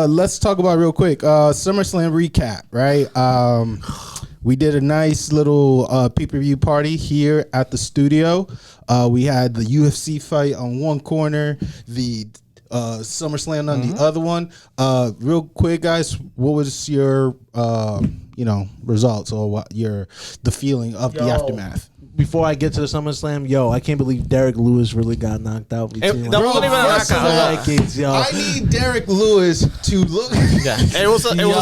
Let's talk about real quick. SummerSlam recap, right? We did a nice little PPV party here at the studio. We had the UFC fight on one corner, the SummerSlam on the other one. Real quick, guys, what was your results or the feeling of the aftermath? Before I get to the SummerSlam, I can't believe Derek Lewis really got knocked out. That wasn't even a knockout. I need Derek Lewis to look. Yeah, it was a too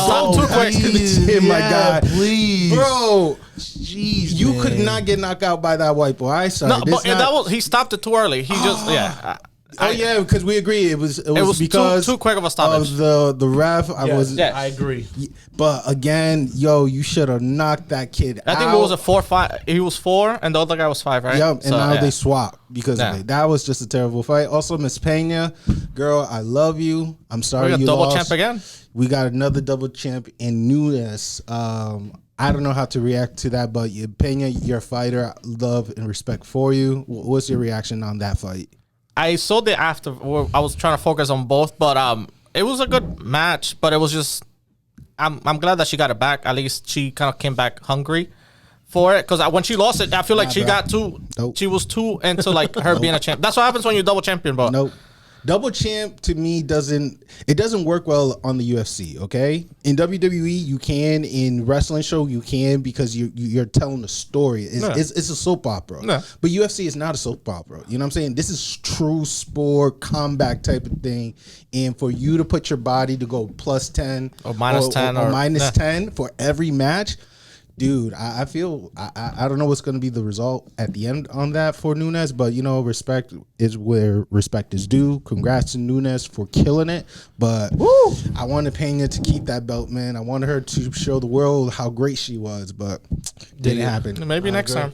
quick. My God, please, bro. Jeez, you man. could not get knocked out by that white boy. I saw No, but he stopped it too early. He just because we agree it was because too quick of a stoppage of the ref. I agree. But again, you should have knocked that kid out. I think it was a 4-5. He was 4 and the other guy was 5, right? Yep, and now they swap because of it. That was just a terrible fight. Also, Miss Pena, girl, I love you. I'm sorry you double lost. champ again. We got another double champ in Nunes. I don't know how to react to that, but Pena, you're a fighter. Love and respect for you. What's your reaction on that fight? I saw the after. I was trying to focus on both, but it was a good match. But it was just, I'm glad that she got it back. At least she kind of came back hungry for it. Because when she lost it, I feel like she was too into like her being a champ. That's what happens when you're double champion, bro. Nope. Double champ to me doesn't work well on the UFC. Okay, in WWE you can, in wrestling show you can because you're telling a story. It's a soap opera. No. But UFC is not a soap opera. You know what I'm saying? This is true sport combat type of thing. And for you to put your body to go plus 10 or minus 10 or minus 10 for every match. Dude, I feel I don't know what's going to be the result at the end on that for Nunes, but respect is where respect is due. Congrats to Nunes for killing it, but I wanted Pena to keep that belt, man. I wanted her to show the world how great she was, but didn't happen. Maybe next time.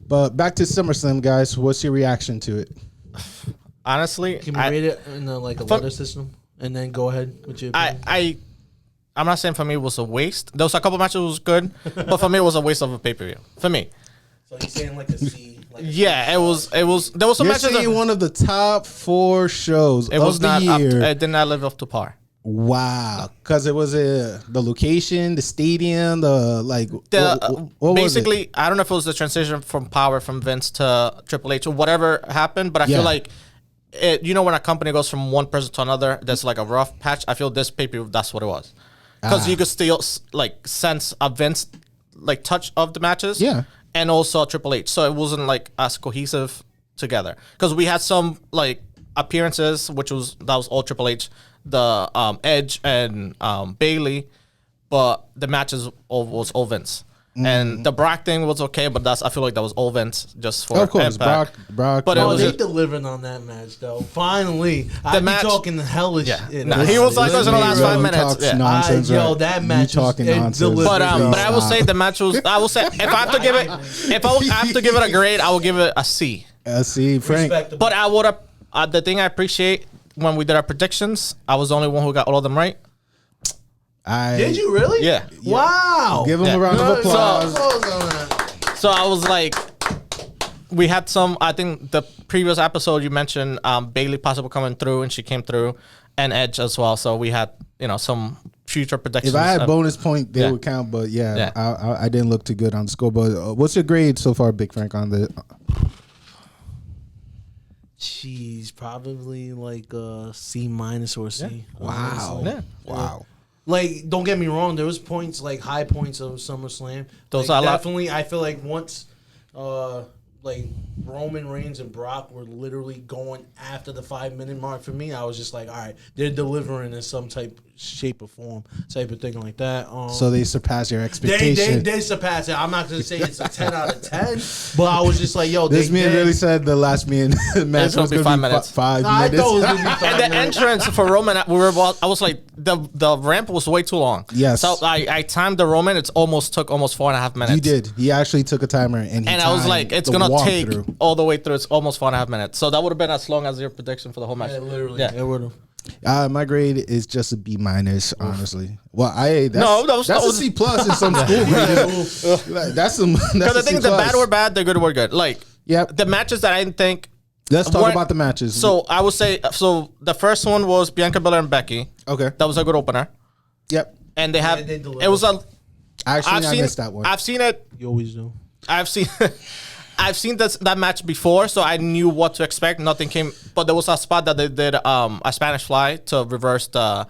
But back to SummerSlam, guys. What's your reaction to it? Honestly, can we rate it in a letter system and then go ahead with your opinion? I'm not saying for me it was a waste. There was a couple matches that was good, but for me it was a waste of a pay-per-view. For me. So you're saying like a C? It was. There was some matches. You're one of the top 4 shows of the year. It did not live up to par. Wow, because it was the location, the stadium, basically, I don't know if it was the transition from power from Vince to Triple H or whatever happened, but I feel like when a company goes from one person to another, there's like a rough patch. I feel this pay-per-view, that's what it was. Because you could still like sense a Vince like touch of the matches, and also Triple H, so it wasn't like as cohesive together. Because we had some like appearances, that was all Triple H, the Edge and Bailey, but the matches was all Vince. And the Brock thing was okay, but I feel like that was all Vince just for impact. Brock. But they delivered on that match though. Finally, I've been talking hellish. He was like this in the last 5 minutes. Nonsense, that match was nonsense. But I will say the match was. I will say if I have to give it a grade, I will give it a C. A C, Frank. But I would have. The thing I appreciate when we did our predictions, I was the only one who got all of them right. Did you really? Yeah. Wow. Give him a round of applause. So I was like, we had some. I think the previous episode you mentioned Bailey possibly coming through, and she came through, and Edge as well. So we had some future predictions. If I had bonus point, they would count. But I didn't look too good on the score. But what's your grade so far, Big Frank, on the? Jeez, probably like a C- or C. Wow. Yeah. Wow. Like, don't get me wrong. There was points, like high points of SummerSlam. Those are definitely. I feel like once, like Roman Reigns and Brock were literally going after the 5-minute mark for me, I was just like, all right, they're delivering in some shape or form, type of thing like that. So they surpassed your expectation. They surpassed it. I'm not gonna say it's a 10 out of 10, but I was just like, yo, this man really said the last match was going to be 5 minutes. 5 minutes. I thought it was going to be 5 minutes. And the entrance for Roman, I was like, the ramp was way too long. Yes. So I timed the Roman. It took almost 4.5 minutes. You did. He actually took a timer and I was like, it's gonna take all the way through. It's almost 4.5 minutes. So that would have been as long as your prediction for the whole match. Yeah, literally. Yeah, it would have. My grade is just a B-, honestly. Well, that's a C+ in some school. That's some. Because I think the bad were bad, the good were good. Like, the matches that I didn't think Let's talk about the matches. So I would say, the first one was Bianca Belair and Becky. Okay. That was a good opener. Yep. And they have, they delivered. it was a, Actually, I missed that one. I've seen it. You always do. I've seen that match before, so I knew what to expect. Nothing came, but there was a spot that they did a Spanish fly to reverse the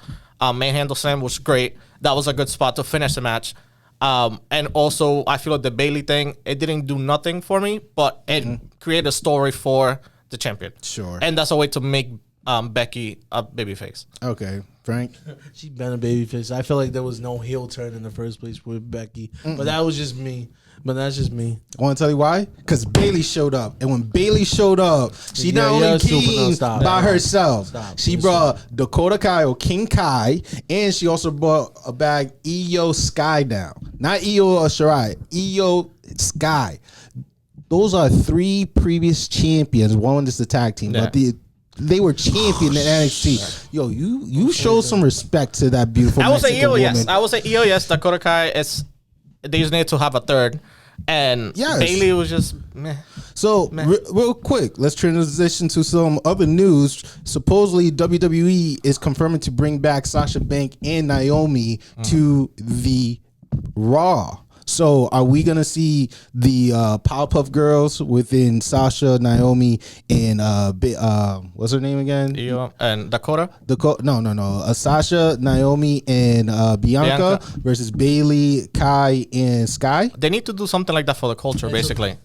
main handle slam, which was great. That was a good spot to finish the match. And also, I feel like the Bailey thing, it didn't do nothing for me, but it created a story for the champion. Sure. And that's a way to make Becky a babyface. Okay, Frank. She's been a babyface. I feel like there was no heel turn in the first place with Becky, but that was just me. But that's just me. I want to tell you why? Because Bailey showed up. And when Bailey showed up, she not only came by herself. She brought Dakota Kai or King Kai, and she also brought a bag Io Sky down. Not Io or Shirai. Io Sky. Those are 3 previous champions. One is the tag team. But they were champion in NXT. Yo, you showed some respect to that beautiful I would say Mexican Io, woman. yes. I would say Io, yes. Dakota Kai, they just need to have a third. And Bailey was just meh. So real quick, let's transition to some other news. Supposedly WWE is confirming to bring back Sasha Banks and Naomi to the Raw. So are we gonna see the Powerpuff Girls within Sasha, Naomi, and what's her name again? Io and Dakota? No. Sasha, Naomi, and Bianca versus Bailey, Kai, and Sky. They need to do something like that for the culture, basically.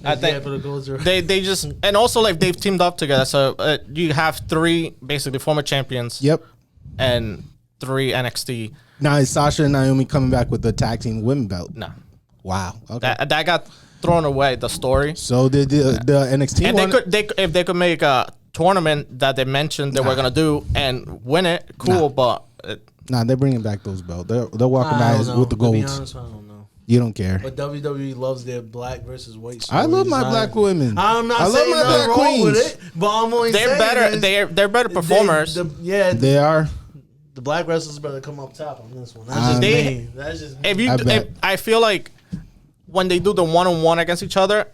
I think for the culture. they just, and also like they've teamed up together. So you have 3 basically former champions. Yep. And 3 NXT. Now is Sasha and Naomi coming back with the tag team women belt? No. Wow. Okay. That got thrown away, the story. So the NXT And one? if they could make a tournament that they mentioned they were gonna do and win it, cool. But they're bringing back those belts. They're walking out with the To be golds. honest, I don't know. You don't care. But WWE loves their black versus white. I love my stories. black women. I'm not I love saying my nothing black wrong queens. with it, but I'm only they're saying better. is They're better performers. They are. The black wrestlers better come up top on this one. That's just me. That's just me. If I feel like when they do the 1-on-1 against each other,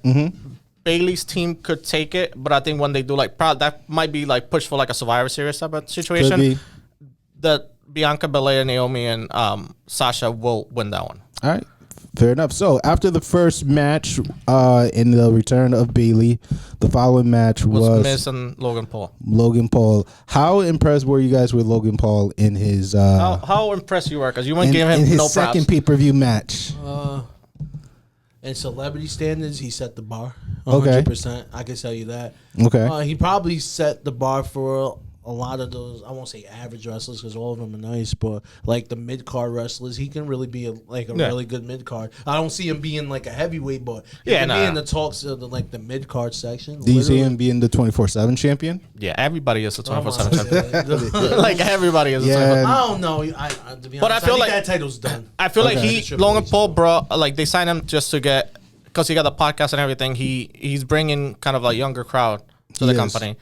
Bailey's team could take it, but I think when they do like that might be like push for like a Survivor Series type of situation. Could be. That Bianca Belair, Naomi, and Sasha will win that one. All right. Fair enough. So after the first match in the return of Bailey, the following match was Miz and Logan Paul. Logan Paul. How impressed were you guys with Logan Paul in his How impressed you were? Because you wouldn't give him in his no second props. pay-per-view match? In celebrity standards, he set the bar. Okay. 100%. I can tell you that. Okay. He probably set the bar for a lot of those, I won't say average wrestlers because all of them are nice, but like the mid-card wrestlers, he can really be a really good mid-card. I don't see him being like a heavyweight, but he can be in the talks of the mid-card section. Do you see him being the 24/7 champion? Yeah, everybody is a 24/7 champion. Like everybody is. Yeah. I don't know. To be honest, But I feel like that title's done. I feel like Logan Paul brought they signed him just to get, because he got the podcast and everything. He's bringing kind of a younger crowd to the company,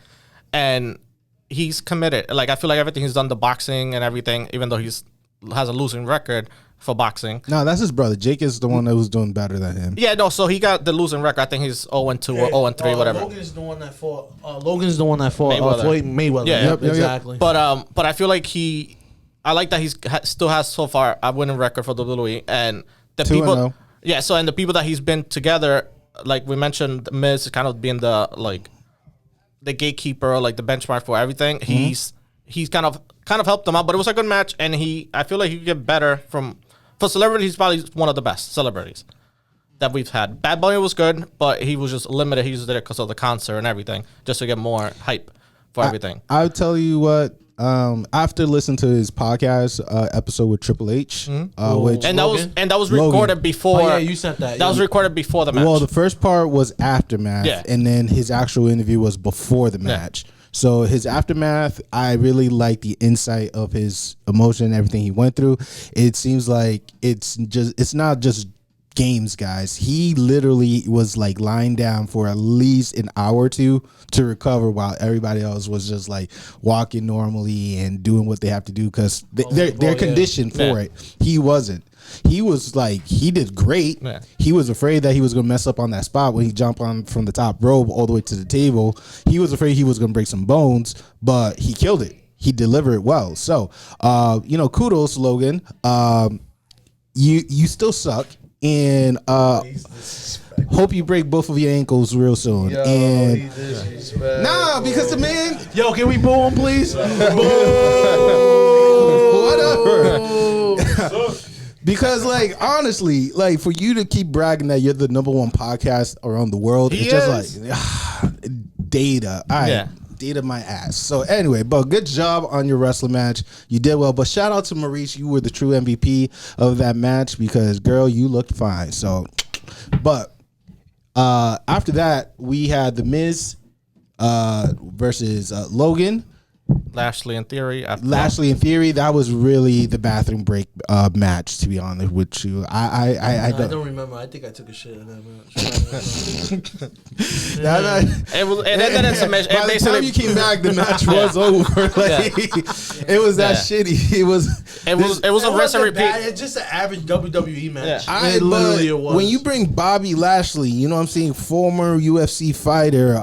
and he's committed. Like I feel like everything he's done, the boxing and everything, even though has a losing record for boxing. No, that's his brother. Jake is the one that was doing better than him. Yeah, no. So he got the losing record. I think he's 0-2 or 0-3, whatever. Logan's the one that fought. Mayweather. Yeah, yep, exactly. But I feel like I like that he's still has so far a winning record for WWE, and the 2-0. people. Yeah. So and the people that he's been together, like we mentioned, Miz kind of being the gatekeeper, like the benchmark for everything. He's kind of helped them out, but it was a good match, and I feel like he could get better for celebrities. He's probably one of the best celebrities that we've had. Bad Bunny was good, but he was just limited. He just did it because of the concert and everything, just to get more hype for everything. I'll tell you what. After listening to his podcast episode with Triple H, which and that was recorded before. Oh, yeah, you sent that. That was recorded before the match. Well, the first part was aftermath, and then his actual interview was before the match. So his aftermath, I really like the insight of his emotion and everything he went through. It seems like it's not just games, guys. He literally was like lying down for at least an hour or two to recover, while everybody else was just like walking normally and doing what they have to do because they're conditioned for it. He wasn't. He was like, he did great. Yeah. He was afraid that he was going to mess up on that spot when he jumped on from the top rope all the way to the table. He was afraid he was going to break some bones, but he killed it. He delivered it well. So, kudos, Logan. You still suck. And hope you break both of your ankles real soon. Yo, and because the man. Yo, can we boo him, please? Whatever. Because, like, honestly, like, for you to keep bragging that you're the #1 podcast around the world, it's just like data. All right. Yeah. Data my ass. So anyway, but good job on your wrestling match. You did well. But shout out to Maurice. You were the true MVP of that match because, girl, you looked fine. So, but after that, we had The Miz versus Logan Lashley in theory. That was really the bathroom break match. To be honest with you, I don't remember. I think I took a shit in that match. It was. It ended in submission. By the time you came back, the match was over. Like, it was that shitty. It was a rinse and repeat. It's just an average WWE match. It was. When you bring Bobby Lashley, you know what I'm saying, former UFC fighter,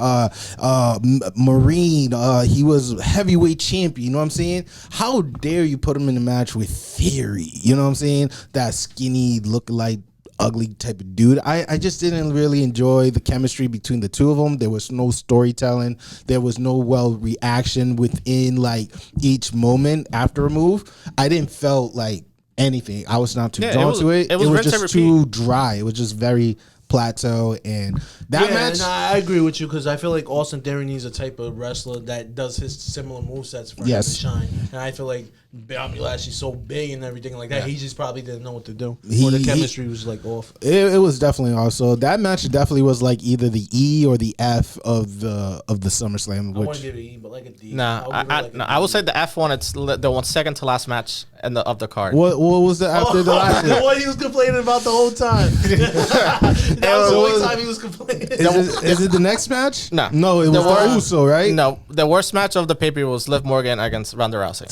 Marine, he was heavyweight champion, you know what I'm saying? How dare you put him in a match with Theory? You know what I'm saying? That skinny, look like ugly type of dude. I just didn't really enjoy the chemistry between the two of them. There was no storytelling. There was no reaction within like each moment after a move. I didn't felt like anything. I was not too drawn to it. It was just too dry. It was just very plateau, and that match. And I agree with you because I feel like Austin Theory needs a type of wrestler that does his similar movesets for him to shine. And I feel like Bobby Lashley's so big and everything like that. He just probably didn't know what to do. Or the chemistry was like off. It was definitely also that match definitely was like either the E or the F of the SummerSlam. I want to give it an E, but like a D. I would say the F one. It's the one second to last match of the card. What was the after the last? The one he was complaining about the whole time. That was the only time he was complaining. Is it the next match? No, it was the Uso, right? No, the worst match of the pay-per-view was Liv Morgan against Ronda Rousey.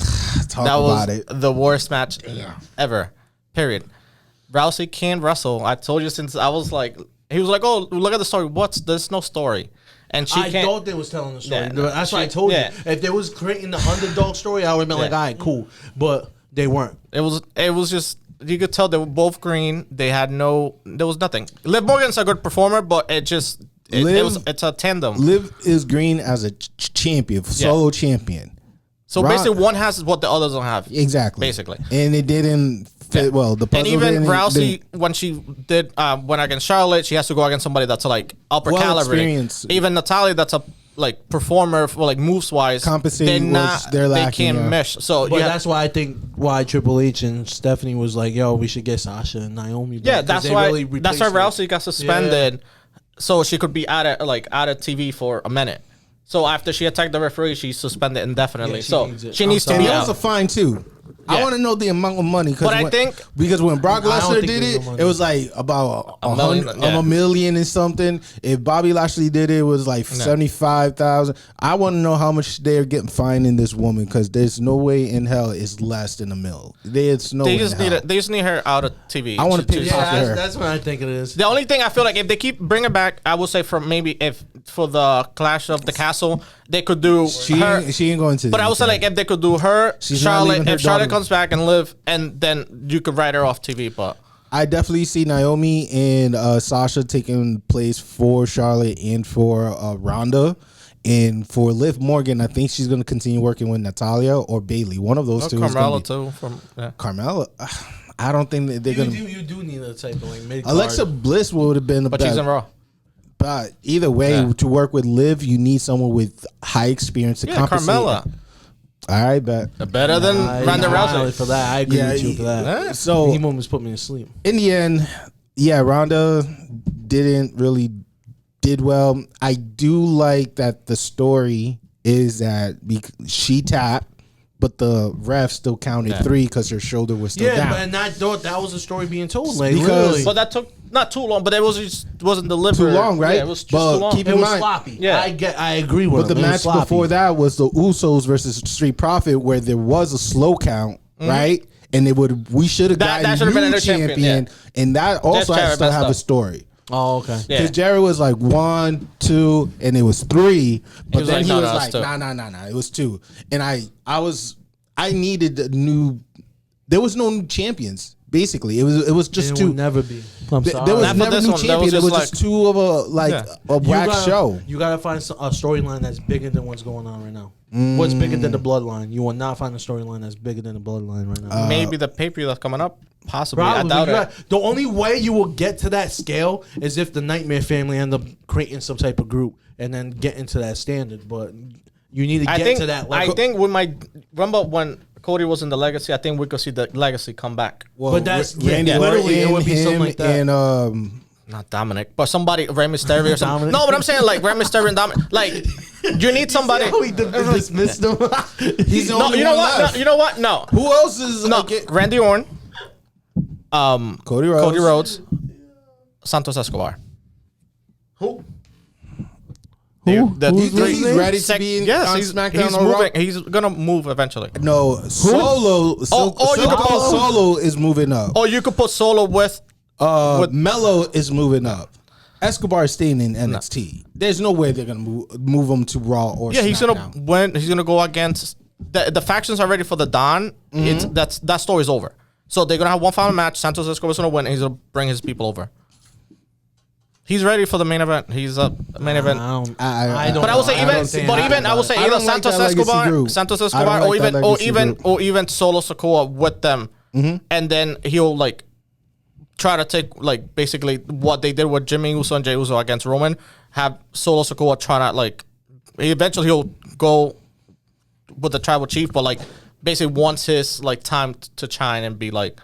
That was the worst match ever. Period. Rousey can't wrestle. I told you since I was like, he was like, oh, look at the story. There's no story. And I thought they was telling the story. Yeah, that's why I told you. If they was creating the underdog story, I would have been like, all right, cool. But they weren't. It was just, you could tell they were both green. There was nothing. Liv Morgan's a good performer, but it's a tandem. Liv is green as a champion, solo champion. So basically, one has what the others don't have. Exactly. Basically. And it didn't fit well. The puzzle and even Rousey, when she did went against Charlotte, she has to go against somebody that's like upper caliber. Even Natalia, that's a like performer for like moves wise. Compensating they're lacking. They can't mesh. So that's why I think Triple H and Stephanie was like, yo, we should get Sasha and Naomi back. Yeah, that's why Rousey got suspended so she could be out of TV for a minute. So after she attacked the referee, she's suspended indefinitely. She needs to be out. That was a fine too. Yeah. I want to know the amount of money because when Brock Lesnar did it was like about a million and something. If Bobby Lashley did it was like 75,000. I want to know how much they're getting fined in this woman because there's no way in hell it's less than $1 million. There's no. They just need her out of TV. I want to pay her. That's what I think it is. The only thing I feel like if they keep bringing back, I will say for the Clash of the Castle, they could do her. She ain't going to. But I would say like if they could do her, Charlotte. If Charlotte comes back and Liv, and then you could write her off TV. But I definitely see Naomi and Sasha taking place for Charlotte and for Ronda. And for Liv Morgan, I think she's going to continue working with Natalia or Bailey. One of those two. Carmella too. Carmella. I don't think that they're going to. You do need a type of like mid-card. Alexa Bliss would have been the best. But she's in Raw. But either way, to work with Liv, you need someone with high experience to compensate. Carmella. All right, bet. Better than Ronda Rousey. For that, I agree with you for that. So he almost put me to sleep. In the end, Ronda did well. I do like that the story is that she tapped but the ref still counted 3 because her shoulder was still down. Yeah, and I thought that was the story being told. Like, Because- literally. But that took not too long, but it wasn't delivered. Too long, right? Yeah, it was just But too long. keep it in was mind- sloppy. Yeah. I agree with But the him. It was match sloppy. before that was the Usos versus Street Profit, where there was a slow count, right? And we should have That gotten should have been new another champion, and that also has Jarrett to still messed have a up. story. Oh, okay. Yeah. Because Jarrett was like 1, 2, and it was 3, but was then like, he no, was no, like, it's 2. nah, it was 2, and I needed a new. There was no new champions. Basically, it was just It 2. would never be. I'm sorry. There was Not for never this new one. That champion. was It was just just 2 of a whack show. You gotta find a storyline that's bigger than what's going on right now. What's bigger than the bloodline? You will not find a storyline that's bigger than the bloodline right now. Maybe the pay-per-view that's coming up. Possibly. Probably. I doubt it. The only way you will get to that scale is if the Nightmare family end up creating some type of group and then get into that standard. But you need to get to that level. I think we might remember when Cody was in the Legacy. I think we could see the Legacy come back. Well, But that's- Randy yeah, literally, it would be Orton, something him, like that. and Not Dominic, but somebody, Rey Mysterio or something. Dominic. No, but I'm saying like Rey Mysterio and Dominic. Like, you need somebody. See how he dismissed him. he's the No, only you know one what? left. No, you know what? No. Who else is No, like, Randy Orton, Cody Rhodes? Cody Rhodes, Santos Escobar. Who? The Who's three- his name? ready to be yes, on he's, SmackDown he's or Raw? moving. He's gonna move eventually. No, Solo. you could put- Solo is moving up. Or you could put Solo with. with- Mello is moving up. Escobar is staying in NXT. There's no way they're gonna move him to Raw or Yeah, he's SmackDown. gonna win. He's gonna go against the factions are ready for the Don. That story's over. So they're gonna have one final match. Santos Escobar's gonna win. And he's gonna bring his people over. He's ready for the main event. He's a main event. I don't. But I would say know. even, don't think but I even I would say I either don't like Santos that legacy Escobar, group. Santos I don't Escobar, like that legacy group. or even Solo Sikoa with them, and then he'll like try to take like basically what they did with Jimmy Uso and Jey Uso against Roman. Have Solo Sikoa try to like eventually he'll go with the tribal chief, but like basically wants his like time to shine and be like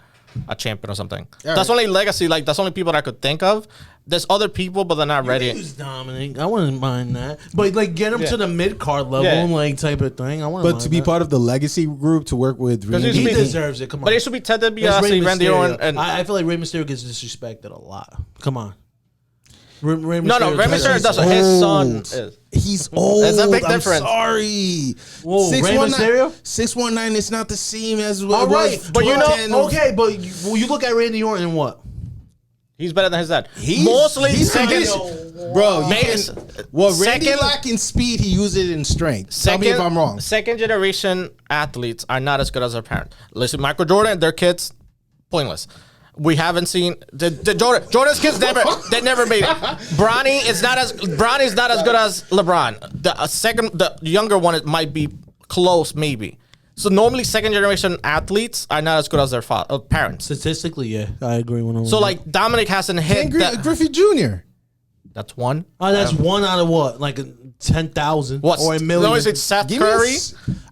a champion or something. That's only legacy. Like that's only people that I could think of. There's other people, but they're not ready. Use Dominic. I wouldn't mind that. But like get him to the mid card level, Yeah. like type of thing. I wouldn't But mind to be that. part of the legacy group to work with Because Randy, he be- deserves it. Come on. But it should be Ted That's DiBiase, Randy Orton, and I feel like Rey Mysterio gets disrespected a lot. Come on. Rey Rey Mysterio Mysterio doesn't. old. His son is. He's old. There's a big I'm difference. sorry. Whoa, Rey Mysterio? 619 is not the same as what All it right, was. but you know- 10 of- okay, but you look at Randy Orton and what? He's better than his dad. He's- Mostly he's second. Bro, you Base- can, well, Randy second- lacking speed, he used it in strength. Tell me if I'm wrong. Second generation athletes are not as good as their parents. Listen, Michael Jordan, their kids, pointless. We haven't seen the Jordan's kids they never made it. Bronny's not as good as LeBron. The younger one it might be close maybe. So normally second generation athletes are not as good as their parents. Statistically, yeah, I agree with him. So like Dominic hasn't hit that. Griffey Jr. That's one. oh, that's one out of what, like 10,000 What? or a million? No, is it Seth Give me a Curry?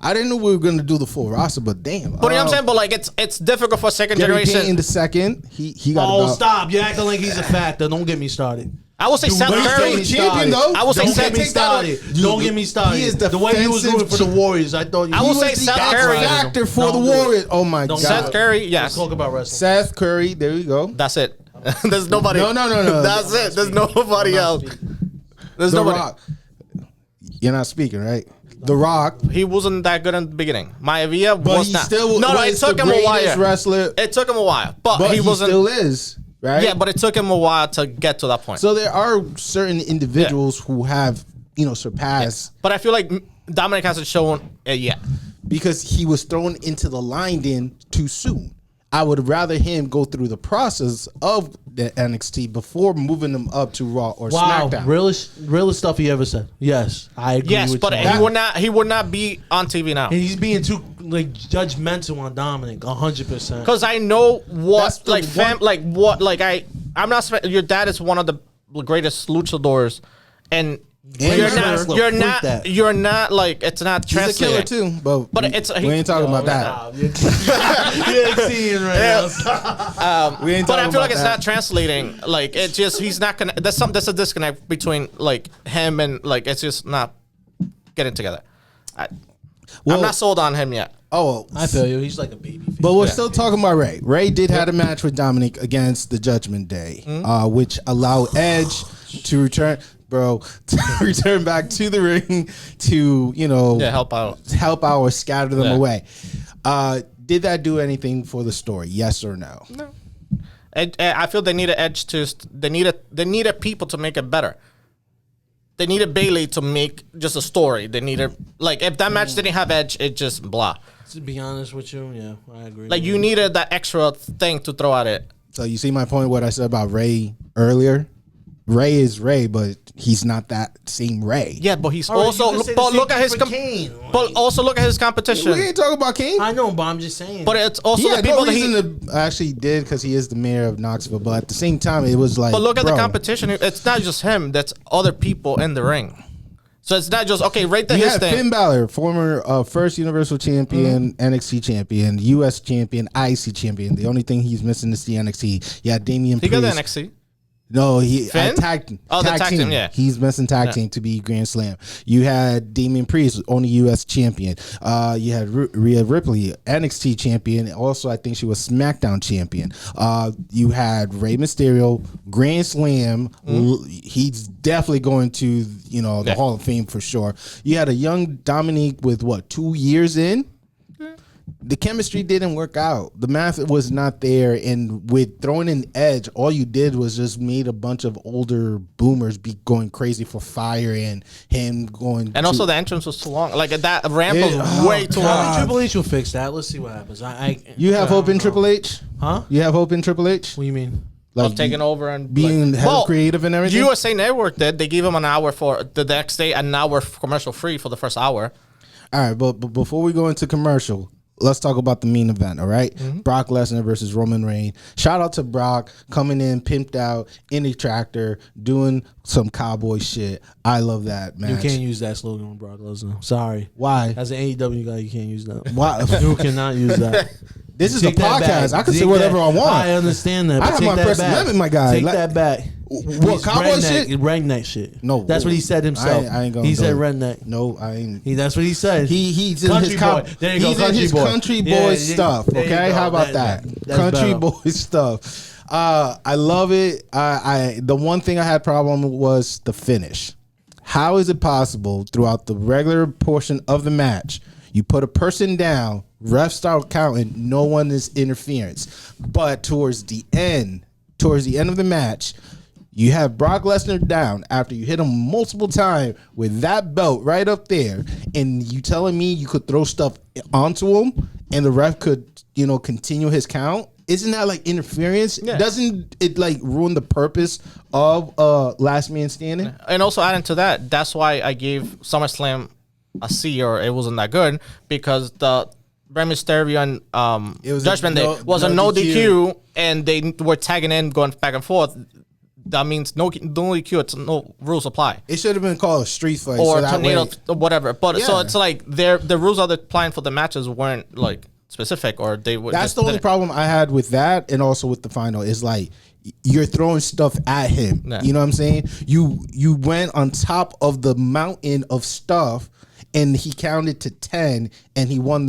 I didn't know we were going to do the full roster, but damn. But you know what I'm saying? But like it's difficult for second Gary generation. Payton the second. He got Oh, about. stop! You're acting like he's a factor. Don't get me started. I will say Seth Don't Curry. get me champion, started. though. I will say Don't Seth- get me take that started. out. Dude, Don't get me started. he is the way he was defensive doing for the Warriors, I thought I he will was say the Seth X Curry. Factor for Don't the do it. Warriors. Oh my Don't god. Seth Curry, Let's yes. talk about wrestling. Seth Curry. There we go. That's it. There's nobody. No. That's it. There's nobody else. There's The nobody. Rock. You're not speaking, right? The Rock. He wasn't that good in the beginning. Maivia But was he not. still No, was it took the him a greatest while. wrestler. It took him a while, but But he he wasn't. still is, right? Yeah, but it took him a while to get to that point. So there are certain individuals who have, surpassed but I feel like Dominic hasn't shown it yet. because he was thrown into the line in too soon. I would rather him go through the process of the NXT before moving him up to Raw or Wow, SmackDown. realest stuff he ever said. Yes, I agree. Yes, with but you. he would not be on TV now. And he's being too like judgmental on Dominic, 100%. Because I know That's what, the like, one- I'm not. Your dad is one of the greatest luchadors, and And you're he's a not. wrestler. You're Freak not. that. You're not like it's not He's a translating. killer too, but it's we ain't talking about that. Nah, you ain't seeing right now. We ain't But I talking feel about like it's that. not translating. Like it's just he's not gonna. There's a disconnect between like him and like it's just not getting together. I'm not sold on him yet. Oh, I feel you. He's like a baby face. but we're still talking about Ray. Ray did have a match with Dominic against the Judgment Day, which allowed Edge to return, to return back to the ring to, help out or scatter them away. Did that do anything for the story? Yes or no? No. I feel they needed Edge they needed people to make it better. They needed Bayley to make just a story. They needed, if that match didn't have Edge, it just blah. To be honest with you, yeah, I agree. You needed that extra thing to throw at it. So you see my point, what I said about Ray earlier? Ray is Ray, but he's not that same Ray. Yeah, but he's also. But look at his. But also look at his competition. We ain't talking about Kane. I know, but I'm just saying. But it's also the people that he actually did because he is the mayor of Knoxville. But at the same time, it was like. But look at the competition. It's not just him. That's other people in the ring. So it's not just right there. His thing. Finn Balor, former first Universal Champion, NXT Champion, US Champion, IC Champion. The only thing he's missing is the NXT. Yeah, Damian Priest. He got the NXT. No, he Finn? tag team. Yeah. He's missing tag team to be Grand Slam. You had Damian Priest, only U.S. champion. You had Rhea Ripley, NXT champion. Also, I think she was SmackDown champion. You had Rey Mysterio, Grand Slam. He's definitely going to the Hall of Fame for sure. You had a young Dominique with 2 years in. The chemistry didn't work out. The math was not there. And with throwing in Edge, all you did was just made a bunch of older boomers be going crazy for fire and him going. And also the entrance was too long. That ramp was way too long. Triple H will fix that. Let's see what happens. You have hope in Triple H? Huh? You have hope in Triple H? What do you mean? Of taking over and being head of creative and everything? USA Network did. They gave him an hour for the next day, an hour commercial free for the first hour. All right, but before we go into commercial, let's talk about the main event, all right? Brock Lesnar versus Roman Reigns. Shout out to Brock coming in, pimped out, in a tractor, doing some cowboy shit. I love that, man. You can't use that slogan with Brock Lesnar. Sorry. Why? As an AEW guy, you can't use that. Why? You cannot use that. This is a podcast. I can say whatever I want. I understand that. I have my First Amendment, my guy. Take that back. What, cowboy shit? Redneck shit. No. That's what he said himself. I ain't gonna he said redneck. No, I ain't. That's what he said. He's in his There you go, country boy stuff. Okay, how about that? Country boy stuff. I love it. The one thing I had problem with was the finish. How is it possible throughout the regular portion of the match you put a person down, refs start counting, no one is interference, but towards the end of the match, you have Brock Lesnar down after you hit him multiple times with that belt right up there, and you telling me you could throw stuff onto him and the ref could, continue his count? Isn't that like interference? Yeah. Doesn't it ruin the purpose of last man standing? And also adding to that, that's why I gave SummerSlam a C, or it wasn't that good, because the Rey Mysterio and Judgment Day was a no DQ, and they were tagging in, going back and forth. That means no DQ. It's no rules apply. It should have been called a street fight or tornado or whatever. But so it's the rules are applying for the matches weren't specific, or they would. That's the only problem I had with that, and also with the final is you're throwing stuff at him. Yeah. You know what I'm saying? You went on top of the mountain of stuff, and he counted to 10, and he won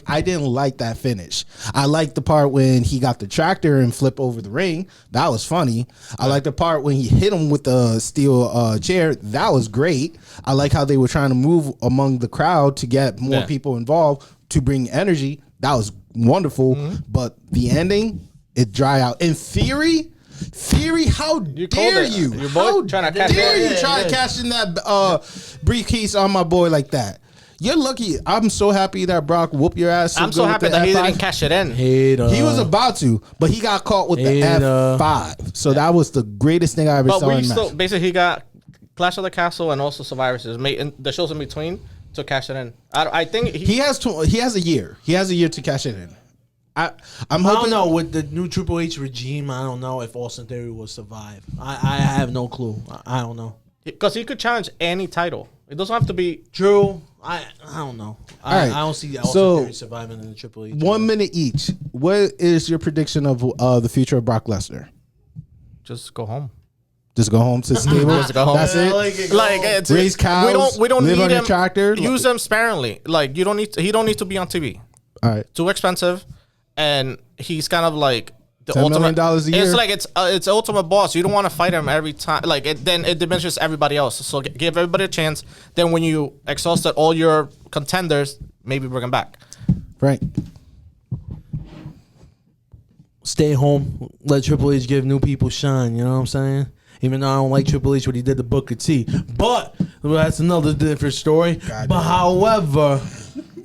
I didn't like that finish. I liked the part when he got the tractor and flip over the ring. That was funny. I liked the part when he hit him with the steel chair. That was great. I like how they were trying to move among the crowd to get more people involved to bring energy. That was wonderful. But the ending, it dry out. In Theory, how dare you? How dare you try to cash in that briefcase on my boy like that? You're lucky. I'm so happy that Brock whooped your ass. I'm so happy that he didn't cash it in. He was about to, but he got caught with the F5. So that was the greatest thing I ever saw in match. Basically, he got Clash of the Castle and also Survivor Series. The shows in between to cash it in. I think he has a year. He has a year to cash it in. I'm hoping. I don't know with the new Triple H regime. I don't know if Austin Theory will survive. I have no clue. I don't know, because he could challenge any title. It doesn't have to be Drew. I don't know. I don't see Austin Theory surviving in the Triple H. 1 minute each. What is your prediction of the future of Brock Lesnar? Just go home. Just go home to stable. Just go home. That's it. Raise cows. We don't live need on him. A tractor. Use them sparingly. You don't need. He don't need to be on TV. All right. Too expensive, and he's kind of like the $10 million ultimate. a year. It's like it's ultimate boss. You don't want to fight him every time. Like then it diminishes everybody else. So give everybody a chance. Then when you exhausted all your contenders, maybe bring him back. Frank. Stay home. Let Triple H give new people shine. You know what I'm saying? Even though I don't like Triple H what he did to Booker T, but that's another different story. But however,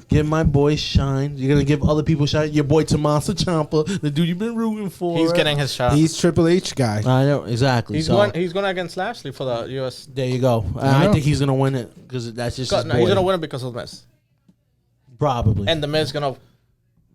give my boy shine. You're gonna give other people shine. Your boy Tommaso Ciampa, the dude you've been rooting for. He's getting his shot. He's Triple H guy. I know exactly. He's going against Lashley for the US. There you go. I think he's gonna win it because that's just his boy. He's gonna win it because of the Miz. Probably. And the Miz gonna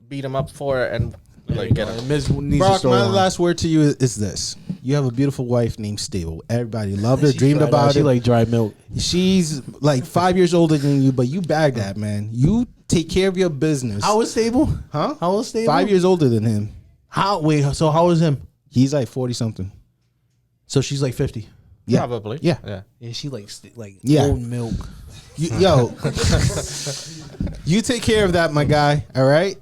beat him up for it and like get him. Miz needs Brock, to my last word to you is this. You have a beautiful wife named Stable. Everybody loved her, dreamed about She it. like dry milk. She's like 5 years older than you, but you bagged that, man. You take care of your business. How was Stable? Huh? How was Stable? 5 years older than him. So how was him? He's like 40-something. So she's like 50. Yeah. Probably. Yeah. Yeah, she like Yeah. old milk. Yo, you take care of that, my guy. All right.